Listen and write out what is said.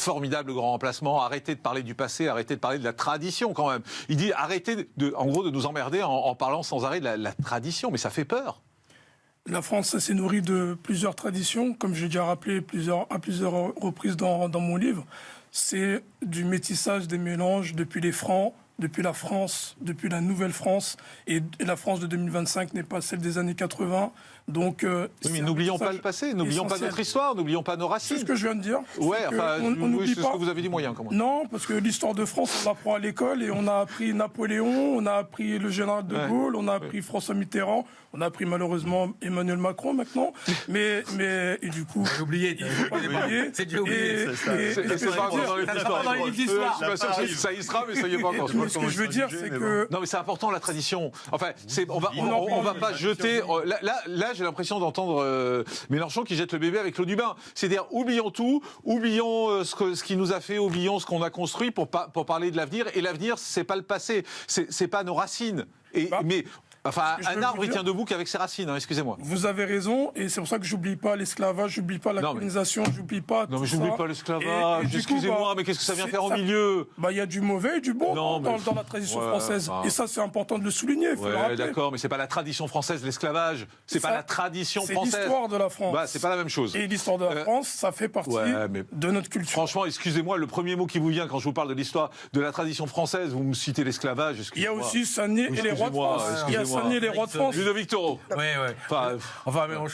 formidable grand emplacement. Arrêtez de parler du passé, arrêtez de parler de la tradition quand même. Il dit arrêtez en gros de nous emmerder en parlant sans arrêt de la tradition, mais ça fait peur. La France, ça s'est nourri de plusieurs traditions, comme j'ai déjà rappelé à plusieurs reprises dans mon livre. C'est du métissage, des mélanges depuis les Francs, depuis la France, depuis la Nouvelle-France. Et la France de 2025 n'est pas celle des années 80. Donc, oui, mais n'oublions pas le passé, n'oublions pas notre histoire, n'oublions pas nos racines. C'est ce que je viens de dire. Ouais, enfin, on n'oublie c'est pas. ce que vous avez dit moyen, comment. Non, parce que l'histoire de France, on l'apprend à l'école et on a appris Napoléon, on a appris le général de Gaulle, on a appris François Mitterrand, on a appris malheureusement Emmanuel Macron maintenant. Mais et du coup, oublié. C'est déjà oublié. C'est pas encore dans les histoires. dans les livres d'histoire. Je suis pas sûr que ça y sera, mais ça y est pas encore. Mais ce que je veux dire, c'est que non, mais c'est important la tradition. Enfin, on va pas jeter. Là, j'ai l'impression d'entendre Mélenchon qui jette le bébé avec l'eau du bain. C'est-à-dire, oublions tout, oublions ce qui nous a fait, oublions ce qu'on a construit pour parler de l'avenir. Et l'avenir, c'est pas le passé, c'est pas nos racines. Mais enfin, un arbre, il tient debout qu'avec ses racines, hein, excusez-moi. Vous avez raison, et c'est pour ça que j'oublie pas l'esclavage, j'oublie pas la colonisation, j'oublie pas tout ça. Non, mais j'oublie pas l'esclavage, excusez-moi, mais qu'est-ce que ça vient faire au milieu ? Il y a du mauvais et du bon dans la tradition française. Et ça, c'est important de le souligner, il faut le rappeler. D'accord, mais c'est pas la tradition française, l'esclavage. C'est pas la tradition française. C'est l'histoire de la France. C'est pas la même chose. Et l'histoire de la France, ça fait partie de notre culture. Franchement, excusez-moi, le premier mot qui vous vient quand je vous parle de l'histoire de la tradition française, vous me citez l'esclavage. Il y a aussi Sagné et les rois de France. Il y a Sagné et les rois de France. Ludovic Toro. Oui. Enfin,